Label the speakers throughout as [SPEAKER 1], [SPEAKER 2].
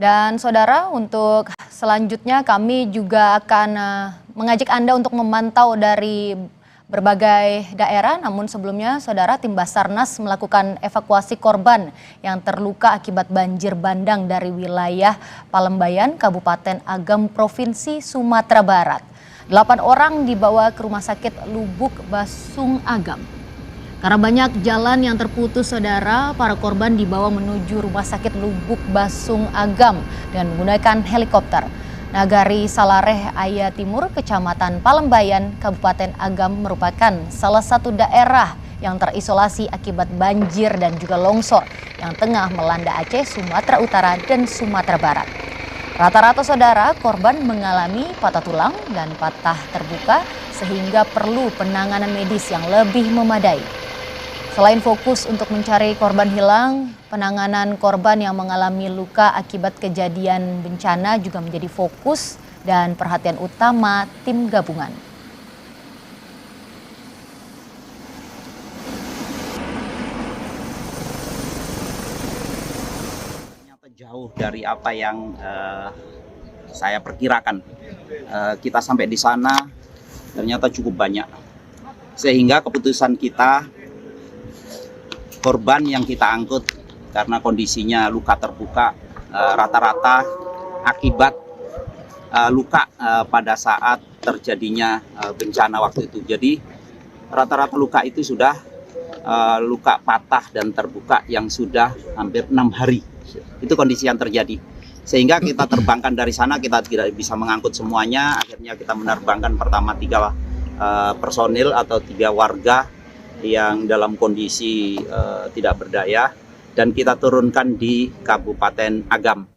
[SPEAKER 1] Dan saudara, untuk selanjutnya kami juga akan mengajak Anda untuk memantau dari berbagai daerah. Namun sebelumnya, saudara, tim Basarnas melakukan evakuasi korban yang terluka akibat banjir bandang dari wilayah Palembayan, Kabupaten Agam, Provinsi Sumatera Barat. 8 orang dibawa ke Rumah Sakit Lubuk Basung Agam. Karena banyak jalan yang terputus, saudara, para korban dibawa menuju Rumah Sakit Lubuk Basung Agam dengan menggunakan helikopter. Nagari Salareh Aya Timur, Kecamatan Palembayan, Kabupaten Agam merupakan salah satu daerah yang terisolasi akibat banjir dan juga longsor yang tengah melanda Aceh, Sumatera Utara, dan Sumatera Barat. Rata-rata, saudara, korban mengalami patah tulang dan patah terbuka sehingga perlu penanganan medis yang lebih memadai. Selain fokus untuk mencari korban hilang, penanganan korban yang mengalami luka akibat kejadian bencana juga menjadi fokus dan perhatian utama tim gabungan.
[SPEAKER 2] Ternyata jauh dari apa yang saya perkirakan. Kita sampai di sana ternyata cukup banyak, sehingga keputusan kita korban yang kita angkut karena kondisinya luka terbuka rata-rata akibat luka pada saat terjadinya bencana waktu itu. Jadi rata-rata luka itu sudah luka patah dan terbuka yang sudah hampir 6 hari. Itu kondisi yang terjadi. Sehingga kita terbangkan dari sana, kita tidak bisa mengangkut semuanya. Akhirnya kita menerbangkan pertama 3 personil atau 3 warga yang dalam kondisi tidak berdaya, dan kita turunkan di Kabupaten Agam.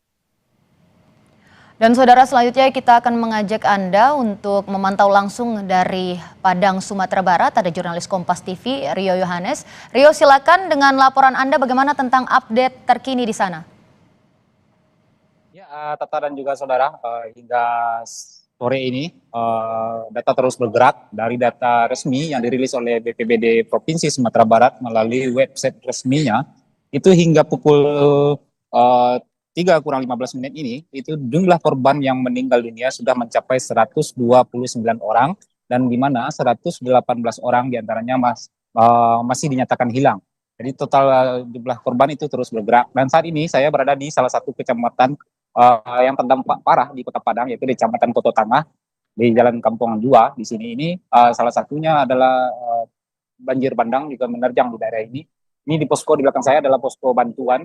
[SPEAKER 1] Dan saudara, selanjutnya kita akan mengajak Anda untuk memantau langsung dari Padang, Sumatera Barat. Ada jurnalis Kompas TV, Rio Yohanes. Rio, silakan dengan laporan Anda bagaimana tentang update terkini di sana.
[SPEAKER 3] Ya, Tata dan juga saudara, hingga sore ini data terus bergerak dari data resmi yang dirilis oleh BPBD Provinsi Sumatera Barat melalui website resminya. Itu hingga pukul 3:15 ini, itu jumlah korban yang meninggal dunia sudah mencapai 129 orang, dan di mana 118 orang diantaranya masih dinyatakan hilang. Jadi total jumlah korban itu terus bergerak. Dan saat ini saya berada di salah satu kecamatan yang terdampak parah di Kota Padang, yaitu di Kecamatan Koto Tangah, di Jalan Kampungan 2. Di sini ini salah satunya adalah banjir bandang juga menerjang di daerah ini. Ini di posko di belakang saya adalah posko bantuan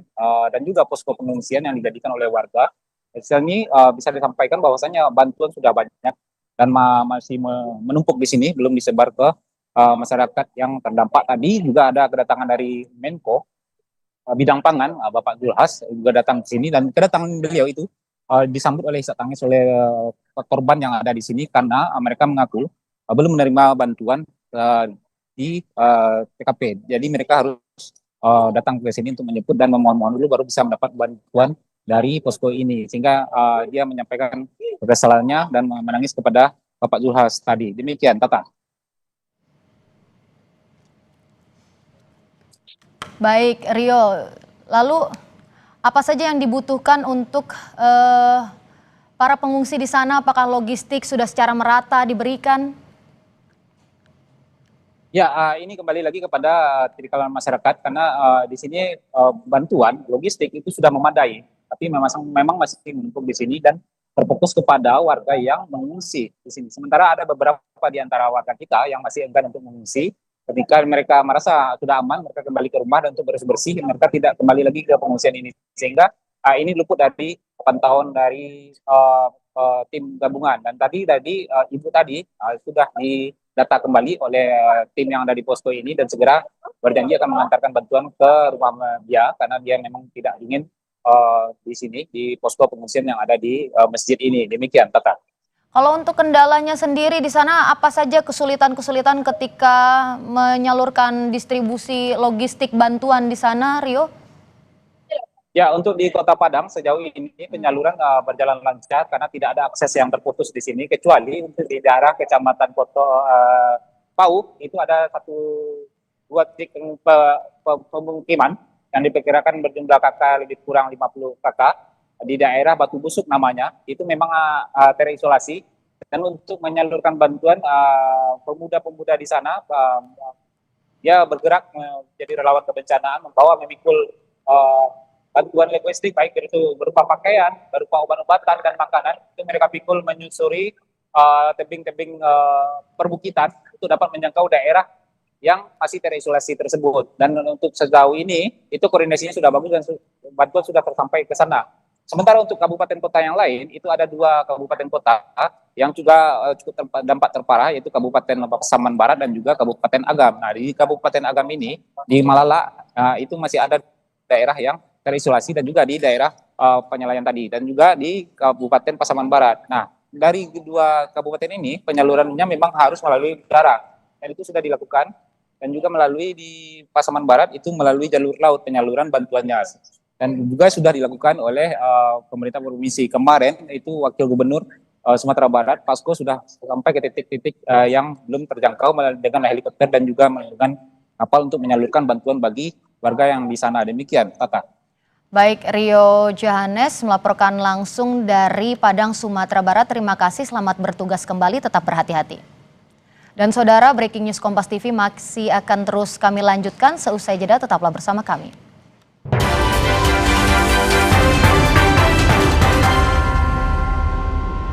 [SPEAKER 3] dan juga posko pengungsian yang dijadikan oleh warga. Di sini bisa disampaikan bahwasanya bantuan sudah banyak dan masih menumpuk di sini, belum disebar ke masyarakat yang terdampak. Tadi juga ada kedatangan dari Menko bidang pangan, Bapak Zulhas juga datang ke sini, dan kedatangan beliau itu disambut oleh isak tangis oleh korban yang ada di sini karena mereka mengaku belum menerima bantuan di TKP. Jadi mereka harus datang ke sini untuk menyebut dan memohon-mohon dulu baru bisa mendapat bantuan dari posko ini, sehingga dia menyampaikan kekesalannya dan menangis kepada Bapak Zulhas tadi. Demikian, Tata.
[SPEAKER 1] Baik, Rio. Lalu apa saja yang dibutuhkan untuk para pengungsi di sana? Apakah logistik sudah secara merata diberikan?
[SPEAKER 3] Ya, ini kembali lagi kepada tipikal masyarakat karena di sini bantuan logistik itu sudah memadai, tapi memang masih menumpuk di sini dan terfokus kepada warga yang mengungsi di sini. Sementara ada beberapa di antara warga kita yang masih enggan untuk mengungsi. Ketika mereka merasa sudah aman, mereka kembali ke rumah dan untuk bersih-bersih, mereka tidak kembali lagi ke pengungsian ini. Sehingga ini luput dari pantauan dari tim gabungan. Dan tadi ibu tadi sudah didata kembali oleh tim yang ada di posko ini dan segera berjanji akan mengantarkan bantuan ke rumah dia karena dia memang tidak ingin di sini di posko pengungsian yang ada di masjid ini. Demikian, Tata.
[SPEAKER 1] Kalau untuk kendalanya sendiri di sana, apa saja kesulitan-kesulitan ketika menyalurkan distribusi logistik bantuan di sana, Rio?
[SPEAKER 3] Ya, untuk di Kota Padang sejauh ini penyaluran berjalan lancar karena tidak ada akses yang terputus di sini, kecuali untuk di daerah Kecamatan Koto Pau itu ada 1-2 titik pemukiman yang diperkirakan berjumlah kakak lebih kurang 50 kakak. di daerah Batu Busuk namanya, itu memang terisolasi. Dan untuk menyalurkan bantuan pemuda-pemuda di sana, dia bergerak menjadi relawan kebencanaan, memikul bantuan logistik baik itu berupa pakaian, berupa obat-obatan dan makanan. Itu mereka pikul menyusuri tebing-tebing perbukitan itu dapat menjangkau daerah yang masih terisolasi tersebut. Dan untuk sejauh ini itu koordinasinya sudah bagus dan bantuan sudah tersampai ke sana. Sementara untuk kabupaten kota yang lain itu ada 2 kabupaten kota yang juga cukup dampak terparah, yaitu Kabupaten Pasaman Barat dan juga Kabupaten Agam. Nah, di Kabupaten Agam ini di Malala itu masih ada daerah yang terisolasi dan juga di daerah penyelayan tadi dan juga di Kabupaten Pasaman Barat. Nah, dari 2 kabupaten ini penyalurannya memang harus melalui darat dan itu sudah dilakukan, dan juga melalui di Pasaman Barat itu melalui jalur laut penyaluran bantuannya, dan juga sudah dilakukan oleh pemerintah provinsi. Kemarin itu Wakil Gubernur Sumatera Barat, Pasko, sudah sampai ke titik-titik yang belum terjangkau dengan helikopter dan juga menggunakan kapal untuk menyalurkan bantuan bagi warga yang di sana. Demikian, Tata.
[SPEAKER 1] Baik, Rio Johannes melaporkan langsung dari Padang, Sumatera Barat. Terima kasih, selamat bertugas kembali, tetap berhati-hati. Dan saudara, Breaking News Kompas TV masih akan terus kami lanjutkan seusai jeda, tetaplah bersama kami.